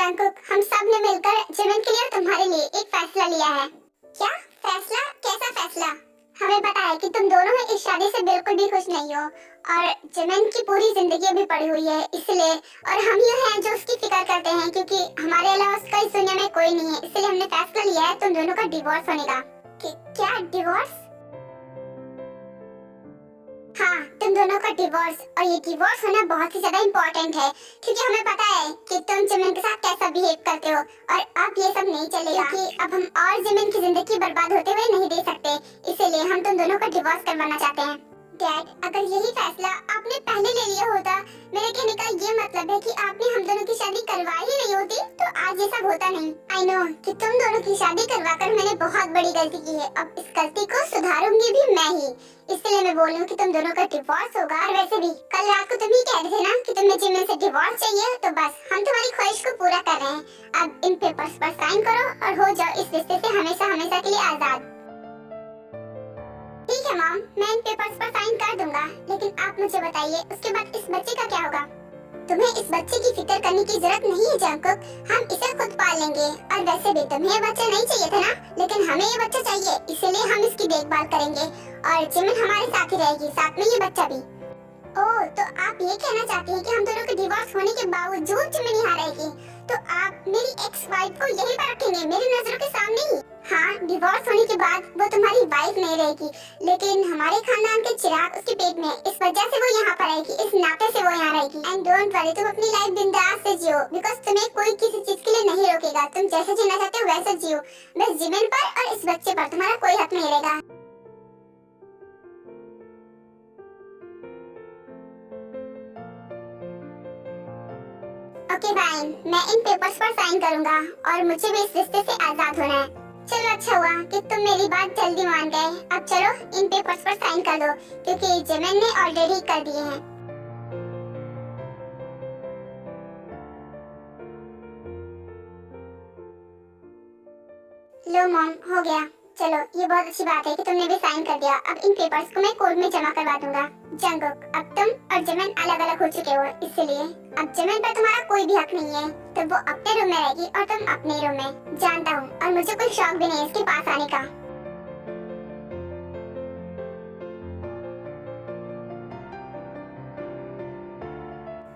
Jungkook, हम सब ने मिलकर जिमिन के लिए और तुम्हारे लिए एक फैसला लिया है। क्या फैसला? कैसा फैसला? हमें पता है कि तुम दोनों इस शादी से बिल्कुल भी खुश नहीं हो और जिमिन की पूरी जिंदगी अभी पड़ी हुई है, इसलिए और हम ही हैं जो उसकी फिक्र करते हैं क्योंकि हमारे अलावा उसका इस दुनिया में कोई नहीं है। इसलिए हमने फैसला लिया है तुम दोनों का डिवोर्स होने का। क्या डिवोर्स? हाँ, तुम दोनों का डिवोर्स, और ये डिवोर्स होना बहुत ही ज्यादा इम्पोर्टेंट है क्योंकि हमें पता है कि तुम जिमिन के साथ कैसा बिहेव करते हो और अब ये सब नहीं चलेगा कि अब हम और जिमिन की जिंदगी बर्बाद होते हुए नहीं दे सकते, इसीलिए हम तुम दोनों का डिवोर्स करवाना चाहते हैं। डैड, अगर यही फैसला आपने पहले ले लिया होता, मेरे कहने का ये मतलब है कि आपने हम दोनों की शादी करवा ही नहीं होती तो आज ये सब होता नहीं। आई नो कि तुम दोनों की शादी करवाकर मैंने बहुत बड़ी गलती की है, अब इस गलती को सुधारूंगी भी मैं ही, इसलिए मैं बोल रही हूँ कि तुम दोनों का डिवोर्स होगा। और वैसे भी कल रात को तुम ही कह रहे थे ना कि तुम्हें जिमिन से डिवोर्स चाहिए, तो बस हम तुम्हारी ख्वाहिश को पूरा कर रहे हैं। अब इन पेपर्स पर साइन करो और हो जाओ इस रिश्ते से हमेशा हमेशा के लिए आजाद। ठीक है मॉम, मैं इन पेपर्स पर साइन कर दूंगा, लेकिन आप मुझे बताइए उसके बाद इस बच्चे का क्या होगा? तुम्हें इस बच्चे की फिक्र करने की जरूरत नहीं है जंगकुक, हम इसे खुद पाल लेंगे। और वैसे भी तुम्हें ये बच्चा नहीं चाहिए था ना, लेकिन हमें ये बच्चा चाहिए, इसीलिए हम इसकी देखभाल करेंगे और जिमिन हमारे साथ ही रहेगी, साथ में ये बच्चा भी। ओह, तो आप ये कहना चाहती हैं कि हम दोनों के डिवोर्स होने के बावजूद जिमिन यहाँ रहेगी, तो आप मेरी एक्स वाइफ को यहीं पर रखेंगे मेरी नजरों के सामने ही? हाँ, डिवोर्स होने के बाद वो तुम्हारी वाइफ नहीं रहेगी, लेकिन हमारे खानदान के चिराग उसके पेट में, इस वजह से वो यहाँ पर रहेगी, इस नाते से वो यहाँ रहेगी। एंड डोंट वरी, तुम अपनी लाइफ बिंदास से जियो, बिकॉज तुम्हें कोई किसी चीज के लिए नहीं रोकेगा, तुम जैसे जीना चाहते हो वैसे जियो, बस जिमिन पर और इस बच्चे पर तुम्हारा कोई हक नहीं रहेगा। ओके फाइन, मैं इन पेपर्स पर साइन करूंगा और मुझे भी इस रिश्ते से आजाद होना है। चलो अच्छा हुआ कि तुम मेरी बात जल्दी मान गए। अब चलो इन पेपर्स पर साइन कर दो क्योंकि जिमिन ने ऑलरेडी कर दिए हैं। लो मॉम, हो गया। चलो ये बहुत अच्छी बात है कि तुमने भी साइन कर दिया। अब इन पेपर्स को मैं कोर्ट में जमा करवा दूंगा। जंगकुक, अब तुम और जिमिन अलग अलग हो चुके हो, इसलिए अब जिमिन पर तुम्हारा कोई भी हक नहीं है, तो वो अपने रूम में रहेगी और तुम अपने रूम में। जानता हूँ, और मुझे कोई शौक भी नहीं है इसके पास आने का।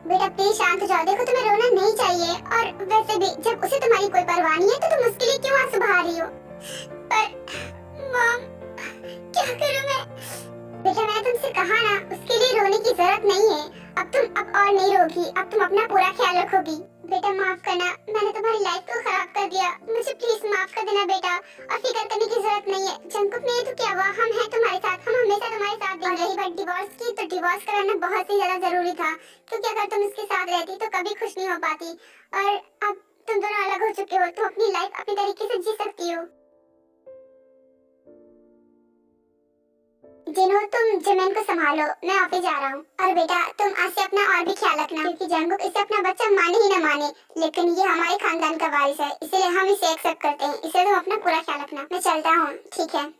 बेटा प्लीज शांत हो जाओ, देखो तुम्हें रोना नहीं चाहिए, और वैसे भी जब उसे तुम्हारी कोई परवाह नहीं है तो तुम उसके लिए क्यों आंसू बहा रही हो? पर मॉम, क्या करूं मैं? बेटा मैंने तुमसे कहा ना, उसके लिए रोने की जरूरत नहीं है। अब तुम अब और नहीं रोगी, अब तुम अपना पूरा ख्याल रखोगी। बेटा माफ करना, मैंने तुम्हारी लाइफ को खराब कर दिया, मुझे प्लीज माफ कर देना बेटा, और फिक्र करने की जरूरत नहीं है। जंगकुक ने तो क्या हुआ, हम हैं तुम्हारे साथ, हम हमेशा तुम्हारे साथ देंगे। रही बात डिवोर्स की, तो डिवोर्स कराना बहुत ही ज्यादा जरूरी था, क्योंकि अगर तुम इसके साथ रहती तो कभी खुश नहीं हो पाती, और अब तुम दोनों अलग हो चुके हो, तो अपनी लाइफ अपनी तरीके से जी सकती हो। जिनो, तुम जिमिन को संभालो, मैं ऑफिस जा रहा हूँ। और बेटा तुम आज से अपना और भी ख्याल रखना, क्योंकि जंगकुक इसे अपना बच्चा माने ही न माने, लेकिन ये हमारे खानदान का वारिस है, इसलिए हम इसे एक्सेप्ट करते हैं, इसलिए तुम अपना पूरा ख्याल रखना। मैं चलता हूँ, ठीक है?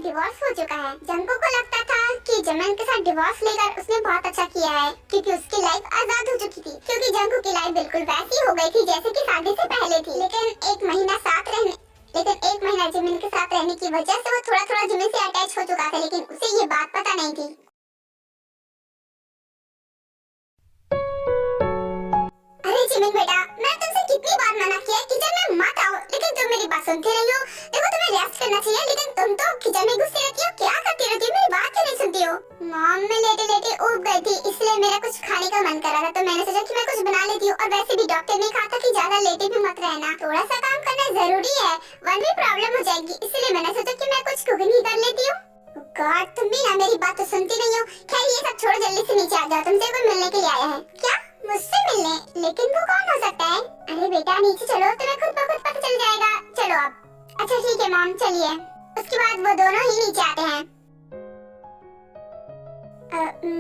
डिवोर्स हो चुका है। जंगकुक को लगता था कि जिमिन के साथ डिवोर्स लेकर उसने बहुत अच्छा किया है, क्योंकि उसकी लाइफ आजाद हो चुकी थी, क्योंकि जंगकुक की लाइफ बिल्कुल वैसी हो गई थी जैसे कि शादी से पहले थी। लेकिन एक महीना जिमिन के साथ रहने की वजह से वो थोड़ा थोड़ा जिमिन से अटैच हो चुका था, लेकिन उसे ये बात पता नहीं थी। अरे जिमिन बेटा, मैं तुमसे कितनी बार मना किया किचन में मत आओ, लेकिन तुम मेरी बात सुनती रही हो। देखो तुम्हें रेस्ट करना चाहिए, लेकिन तुम तो किचन में घुसी रहती हो, क्या करती रहती हो, मेरी बात क्यों नहीं सुनती हो? मॉम मैं लेटे लेटे उब गई थी, इसलिए मेरा कुछ खाने का मन कर रहा था, तो मैंने सोचा कि मैं कुछ बना लेती हूँ। और वैसे भी डॉक्टर ने कहा था कि ज्यादा लेटे भी मत रहना, थोड़ा सा काम करना जरूरी है वरना प्रॉब्लम हो जाएगी, इसलिए मैंने सोचा कि मैं कुछ कुकिंग ही कर लेती हूँ। गॉड तुम भी ना मेरी बात तो सुनती नहीं हो। खैर ये सब छोड़ो, जल्दी से नीचे आ जाओ, तुमसे कोई मिलने के लिए आया है। क्या मुझसे मिलने? लेकिन वो कौन हो सकता है? अरे बेटा नीचे चलो, तुम्हें खुद ब खुद पता चल जाएगा। चलो आप। अच्छा ठीक है मॉम चलिए। उसके बाद वो दोनों ही नीचे आते हैं।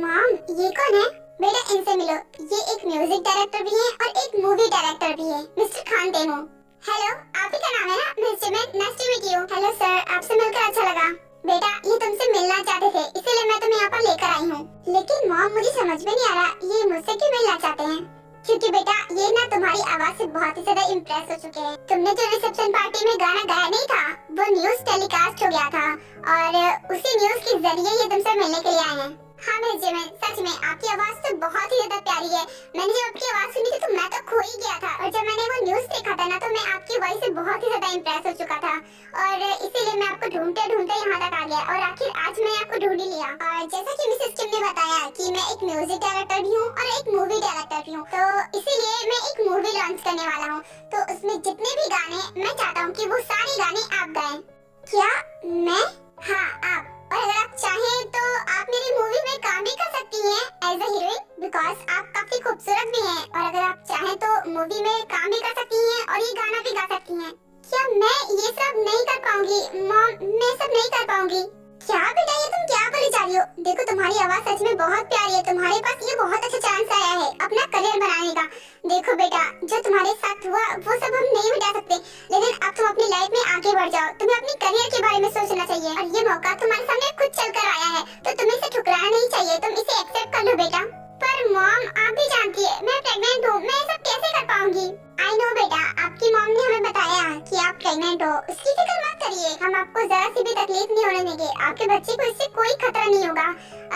मॉम ये कौन है? बेटा इनसे मिलो, ये एक म्यूजिक डायरेक्टर भी है और एक मूवी डायरेक्टर भी है, मिस्टर खान तेमू। हेलो आप ही का नाम है ना? Mister nice to meet you. Hello sir, आपसे मिलकर अच्छा लगा। बेटा ये तुमसे मिलना चाहते थे, इसीलिए मैं तुम्हें यहाँ पर लेकर आई हूँ। लेकिन मॉम मुझे समझ में नहीं आ रहा ये मुझसे क्यों मिलना चाहते हैं? क्योंकि बेटा ये ना तुम्हारी आवाज से बहुत ही ज्यादा इम्प्रेस हो चुके हैं। तुमने जो रिसेप्शन पार्टी में गाना गाया नहीं था, वो न्यूज टेलीकास्ट हो गया था और उसी न्यूज के जरिए ये तुमसे मिलने के लिए आए हैं। हाँ मिस्टर सच में आपकी आवाज तो बहुत ही ज्यादा प्यारी है। मैंने जब आपकी आवाज सुनी थी तो मैं तो खो ही गया था, और जब मैंने वो न्यूज देखा था ना तो मैं आपकी वॉइस से बहुत ही ज्यादा इम्प्रेस हो चुका था, और इसीलिए मैं आपको ढूंढते ढूंढते यहाँ तक आ गया और आखिर आज मैं आपको ढूंढ ही लिया। और जैसा कि मिसेस किम ने बताया कि मैं एक म्यूजिक डायरेक्टर भी हूँ और एक मूवी डायरेक्टर भी हूँ, तो इसीलिए मैं एक मूवी लॉन्च करने वाला हूँ। तो उसमें जितने भी गाने मैं चाहता हूँ कि वो सारे गाने आप गाएं। क्या मैं? हाँ आप। और अगर आप चाहें तो आप मेरी मूवी में काम भी कर सकती हैं एज अ हीरोइन, बिकॉज आप काफी खूबसूरत भी हैं। और अगर आप चाहें तो मूवी में काम भी कर सकती हैं और ये गाना भी गा सकती हैं। क्या मैं ये सब नहीं कर पाऊंगी मॉम? मैं सब नहीं कर पाऊंगी। क्या बेटा ये तुम क्या बोली जा रही हो? देखो तुम्हारी आवाज सच में बहुत प्यारी है, तुम्हारे पास ये बहुत अच्छा चांस आया है अपना करियर बनाने का। देखो बेटा जो तुम्हारे साथ हुआ वो सब हम नहीं मिटा सकते, लेकिन अब तुम अपनी लाइफ में आगे बढ़ जाओ। तुम्हें अपने करियर के बारे में सोचना चाहिए, और ये मौका तुम्हारे सामने खुद चलकर आया है तो तुम्हें इसे ठुकराना नहीं चाहिए। तुम इसे एक्सेप्ट कर लो बेटा। पर मॉम आप भी जानती है मैं प्रेग्नेंट हूँ, मैं सब कैसे कर पाऊंगी? आई नो बेटा, आपकी मॉम ने हमें बताया कि आप प्रेग्नेंट हो, उसकी फिक्र मत करिए, हम आपको जरा सी भी तकलीफ नहीं होने देंगे। आपके बच्चे को इससे कोई खतरा नहीं होगा।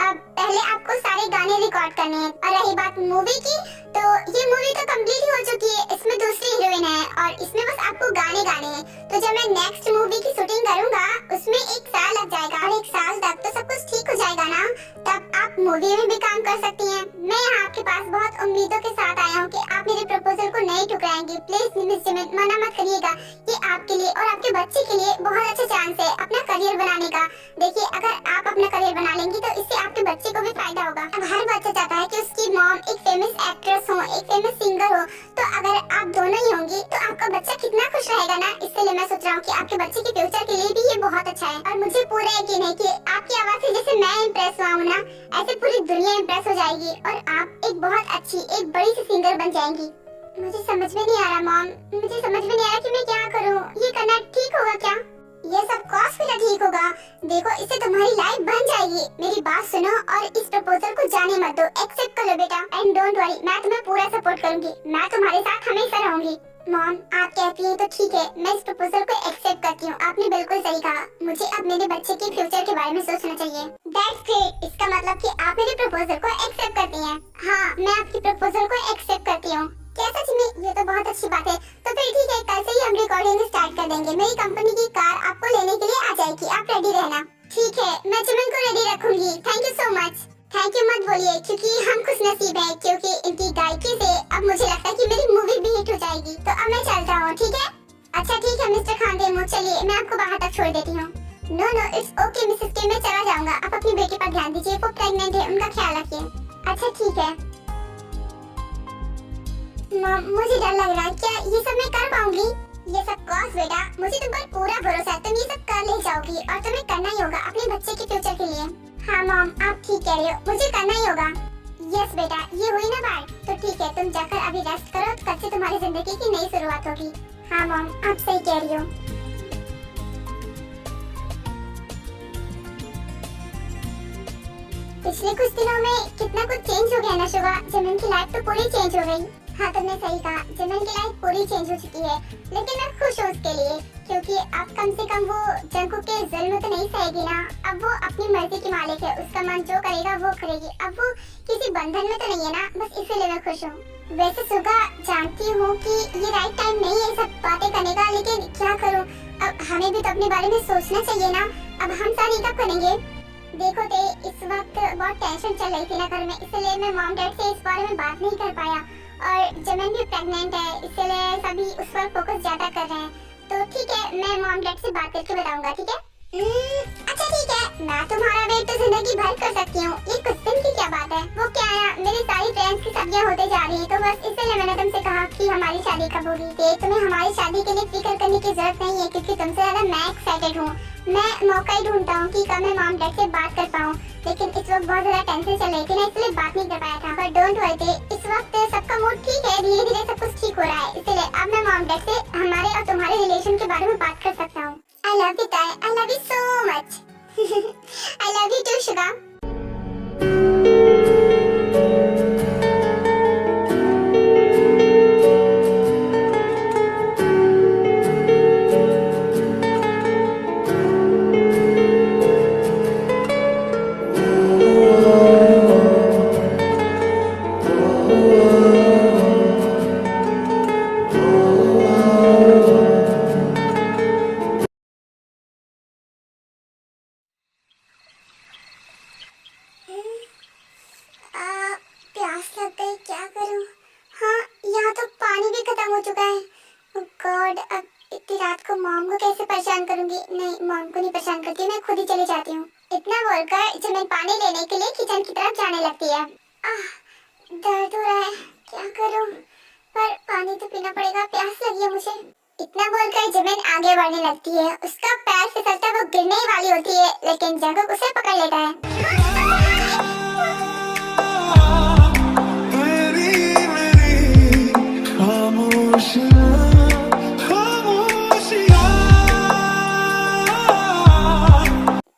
अब पहले आपको सारे गाने रिकॉर्ड करने हैं, और रही बात मूवी की, तो ये मूवी तो कंप्लीट हो चुकी है, इसमें दूसरी हीरोइन है और इसमें बस आपको गाने गाने हैं। तो जब मैं नेक्स्ट मूवी की शूटिंग करूंगा उसमें 1 साल लग जाएगा, और 1 साल तक तो सब कुछ ठीक हो जाएगा ना, तब आप मूवी में भी काम कर सकती हैं। मैं यहाँ आपके पास बहुत उम्मीदों के साथ आया हूँ कि आप मेरे प्रपोजल को नहीं ठुकराएंगी। प्लीज मिस जिमिन मना मत करिएगा, ये आपके लिए और आपके बच्चे के लिए बहुत अच्छा चांस है अपना करियर बनाने का। देखिए अगर आप अपना करियर बना लेंगी तो इससे आपके बच्चे को भी फायदा होगा। अब हर बच्चा चाहता है कि उसकी मॉम एक फेमस एक्ट्रेस हो, एक फेमस सिंगर हो, तो अगर आप दोनों ही होंगी तो आपका बच्चा कितना खुश रहेगा ना। इसलिए मैं सोच रहा हूँ कि आपके बच्चे के फ्यूचर के लिए भी ये बहुत अच्छा है, और मुझे पूरा यकीन है कि आपकी आवाज से जैसे मैं इम्प्रेस हुआ हूँ ना, ऐसे पूरी दुनिया इम्प्रेस हो जाएगी और आप एक बहुत अच्छी एक बड़ी सी सिंगर बन जाएंगी। मुझे समझ में नहीं आ रहा मॉम, मुझे समझ में नहीं आ रहा कि मैं क्या करूँ। ये करना ठीक होगा क्या? ये सब कॉस्ट भी ठीक होगा। देखो इससे तुम्हारी लाइफ बन जाएगी। मेरी बात सुनो और इस प्रपोजल को जाने मत दो, एक्सेप्ट कर लो बेटा। एंड डोंट वरी, मैं तुम्हें पूरा सपोर्ट करूंगी, मैं तुम्हारे साथ हमेशा रहूंगी। मॉम आप कहती हैं तो ठीक है, मैं इस प्रपोजल को एक्सेप्ट करती हूँ। आपने बिल्कुल सही कहा, मुझे अब मेरे बच्चे के फ्यूचर के बारे में सोचना चाहिए। दैट्स ग्रेट, इसका मतलब कि आप मेरे प्रपोजल को एक्सेप्ट करती हैं। हाँ मैं आपकी प्रपोजल को एक्सेप्ट करती हूँ। क्या सच में? ये तो बहुत अच्छी बात है। तो फिर ठीक है, कल से ही हम रिकॉर्डिंग स्टार्ट कर देंगे। मेरी कंपनी की कार आपको लेने के लिए आ जाएगी, आप रेडी रहना। ठीक है, मैं जिमिन को रेडी रखूंगी। Thank you so much. Thank you मत बोलिए, क्योंकि हम खुश नसीब हैं, क्योंकि इनकी गायकी से अब मुझे लगता है कि मेरी मूवी भी हिट हो जाएगी। तो अब मैं चलता हूँ, ठीक है? अच्छा ठीक है मिस्टर खान तेमू, चलिए मैं आपको बाहर तक छोड़ देती हूँ। No no it's okay Mrs K, मैं चला जाऊंगा। आप अपनी बेटी पर ध्यान दीजिए, वो प्रेग्नेंट है, उनका ख्याल रखिए। अच्छा ठीक है। मुझे डर लग रहा है, क्या ये सब मैं कर पाऊंगी? ये सब कॉस्ट बेटा, मुझे तुम पर पूरा भरोसा है, तुम ये सब कर ले जाओगी, और तुम्हें करना ही होगा अपने बच्चे के फ्यूचर के लिए। हाँ मॉम आप ठीक कह रही हो, मुझे करना ही होगा। यस बेटा, ये हुई ना बात, तो ठीक है तुम जाकर अभी रेस्ट करो, कल से तुम्हारी जिंदगी की नई शुरुआत होगी। हाँ मॉम आप सही कह रही हो। पिछले कुछ दिनों में कितना कुछ चेंज हो गया ना शुभा, जिमिन की लाइफ तो पूरी चेंज हो गई। हाँ तुमने सही कहा, जिमिन की लाइफ पूरी चेंज हो चुकी है, लेकिन मैं खुश हूँ उसके लिए, क्योंकि अब कम से कम वो जंगकुक के जुल्म तो नहीं सहेगी ना। अब वो अपनी मर्जी की मालिक है, उसका मन जो करेगा वो करेगी। अब वो किसी बंधन में तो नहीं है ना, बस इसीलिए मैं खुश हूँ। वैसे सुगा जानती हूँ कि ये राइट टाइम नहीं है सब बातें करने का, लेकिन क्या करूँ, हमें भी तो अपने बारे में सोचना चाहिए ना। अब हम शादी कब करेंगे? देखो ते इस वक्त बहुत टेंशन चल रही थी ना घर में, इसलिए मैं मॉम डैड से इस बारे में बात नहीं कर पाया। और जमीन भी प्रेग्नेंट है, इसलिए सभी उस पर फोकस ज्यादा कर रहे हैं। तो ठीक है, मैं मॉम डैड से बात करके बताऊंगा, ठीक है? अच्छा ठीक है, मैं तुम्हारा वेट तो जिंदगी भर कर सकती हूँ, ये कुछ दिन की क्या बात है। वो क्या है, मेरी सारी फ्रेंड्स की शादियाँ होते जा रही है, तो बस इसलिए मैंने तुमसे कहा कि हमारी शादी कब होगी। तुम्हें हमारी शादी के लिए फिक्र करने की जरूरत नहीं है, क्योंकि तुमसे ज्यादा मैं एक्साइटेड हूँ। मैं मौका ही ढूंढता हूँ कि कब मैं मॉम डैड से बात कर पाऊँ, लेकिन इस वक्त बहुत ज्यादा टेंशन चल रही थी ना, इसलिए बात नहीं कर पाया था। पर डोंट वरी, इस वक्त सबका मूड ठीक है, धीरे धीरे सब कुछ ठीक हो रहा है, इसलिए अब मैं मॉम डैड से हमारे और तुम्हारे रिलेशन के बारे में बात कर सकता हूँ। I love you, Ty. I love you so much. I love you too, Shiva. प्यास लग गई, क्या करूं? हाँ, यहाँ तो पानी भी खत्म हो चुका है। Oh God, अब इतनी रात को मॉम को कैसे परेशान करूंगी? नहीं, मॉम को नहीं परेशान करती, मैं खुद ही चली जाती हूँ। इतना बोलकर जमीन पानी लेने के लिए किचन की तरफ जाने लगती है। दर्द हो रहा है, क्या करूं? पर पानी तो पीना पड़ेगा, प्यास लगी है मुझे। इतना बोलकर जमीन आगे बढ़ने लगती है। उसका पैर फिसलता वो गिरने ही वाली होती है, लेकिन जंगुक उसे पकड़ लेता है।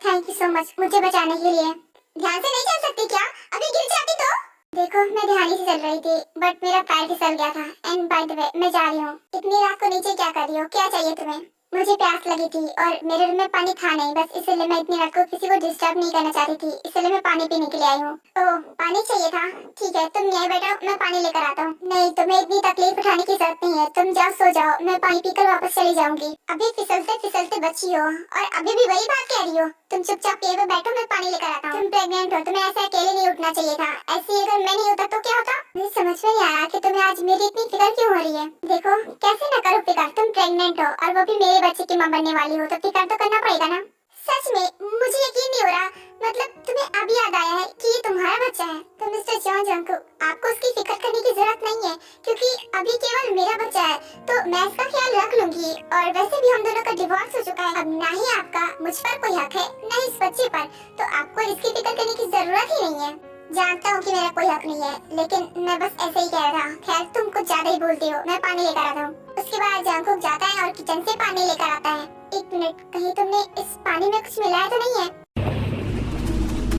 थैंक यू सो मच मुझे बचाने के लिए। ध्यान से नहीं चल सकती क्या? अभी गिर जाती तो? देखो, मैं ध्यान ही से चल रही थी, बट मेरा पैर फिसल गया था। एंड बाय द वे, मैं जा रही हूँ। इतनी रात को नीचे क्या कर रही हो? क्या चाहिए तुम्हें? मुझे प्यास लगी थी और मेरे रूम में पानी था नहीं, बस इसलिए मैं इतनी रात को किसी को डिस्टर्ब नहीं करना चाहती थी, इसलिए मैं पानी पीने के लिए आई हूँ। ओह, पानी चाहिए था? ठीक है, तुम यहीं बैठो, मैं पानी लेकर आता हूँ। नहीं, तुम्हें इतनी तकलीफ उठाने की जरूरत नहीं है, तुम जाओ सो जाओ, मैं पानी पीकर वापस चली जाऊंगी। अभी फिसलते फिसलते बची हो और अभी भी वही बात कह रही हो। तुम चुपचाप यहीं पे बैठो, मैं पानी लेकर आता हूँ। तुम प्रेग्नेंट हो, तुम्हें ऐसे अकेले नहीं उठना चाहिए था। ऐसे अगर मैं नहीं होता तो क्या होता? मुझे समझ में नहीं आया कि तुम्हें आज मेरी इतनी फिक्र क्यों हो रही है। देखो, कैसे न करो फिक्र, तुम प्रेग्नेंट हो और वो भी मेरे बच्चे की मां बनने वाली हो, तो फिक्र तो करना पड़ेगा ना। सच में मुझे यकीन नहीं हो रहा, मतलब तुम्हें अभी याद आया है कि ये तुम्हारा बच्चा है। तो मिस्टर जॉन जंकुक, आपको उसकी फिक्र करने की जरूरत नहीं है, क्योंकि अभी केवल मेरा बच्चा है, तो मैं इसका ख्याल रख लूंगी। और वैसे भी हम दोनों का डिवोर्स हो चुका है, अब ना ही आपका मुझ पर कोई हक है, न इस बच्चे पर, तो आपको इसकी फिक्र करने की जरूरत ही नहीं है। जानता हूँ कि मेरा कोई हक नहीं है, लेकिन मैं बस ऐसे ही कह रहा। खैर, तुम कुछ ज्यादा ही बोलती हो, मैं पानी लेकर आता हूँ। उसके बाद जंकुक जाता है और किचन से पानी लेकर आता है। एक मिनट, कहीं तुमने इस पानी में कुछ मिलाया तो नहीं है?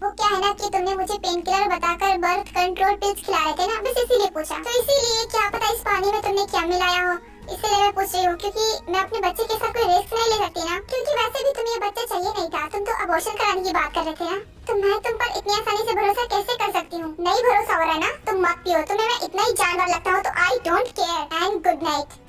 वो क्या है ना कि तुमने मुझे पेन किलर बताकर बर्थ कंट्रोल पिल्स खिला रहे थे ना, बस इसीलिए पूछा। तो इसीलिए क्या पता इस पानी में तुमने क्या मिलाया हो, इसलिए मैं पूछ रही हूँ, क्योंकि मैं अपने बच्चे के साथ कोई रिस्क नहीं ले सकती ना। क्योंकि वैसे भी तुम्हें बच्चा चाहिए नहीं था, तुम तो अबॉर्शन कराने की बात कर रहे थे ना। तो मैं तुम पर इतनी आसानी से भरोसा कैसे कर सकती हूँ? नहीं भरोसा हो रहा ना, तुम मत पियो। तुम्हें मैं इतना ही जानवर लगता हूँ, तो I don't care and good night.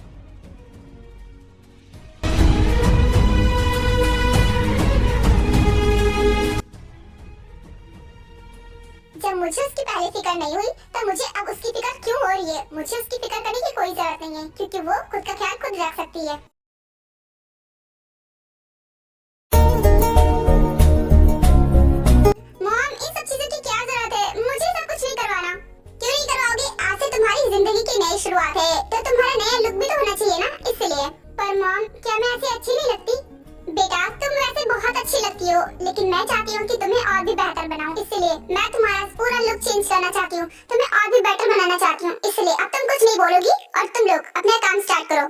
जब मुझे उसकी पहले फिक्र नहीं हुई, तो मुझे अब उसकी फिक्र क्यों हो रही है? मुझे उसकी फिक्र करने की कोई जरूरत नहीं है, क्योंकि वो खुद का ख्याल खुद रख सकती है। मॉम, इन सब चीजों की क्या जरूरत है? मुझे सब कुछ नहीं करवाना। क्यों नहीं करवाओगे? आज से तुम्हारी जिंदगी की नई शुरुआत है, तो तुम्हारा नया लुक भी तो होना चाहिए ना, इसलिए। पर मॉम, क्या मैं ऐसी अच्छी नहीं लगती? बेटा, तुम वैसे बहुत अच्छी लगती हो, लेकिन मैं चाहती हूँ कि तुम्हें और भी बेहतर बनाऊं, इसलिए मैं तुम्हारा पूरा लुक चेंज करना चाहती हूँ, तुम्हें और भी बेटर बनाना चाहती हूँ। इसलिए अब तुम कुछ नहीं बोलोगी और तुम लोग अपना काम स्टार्ट करो।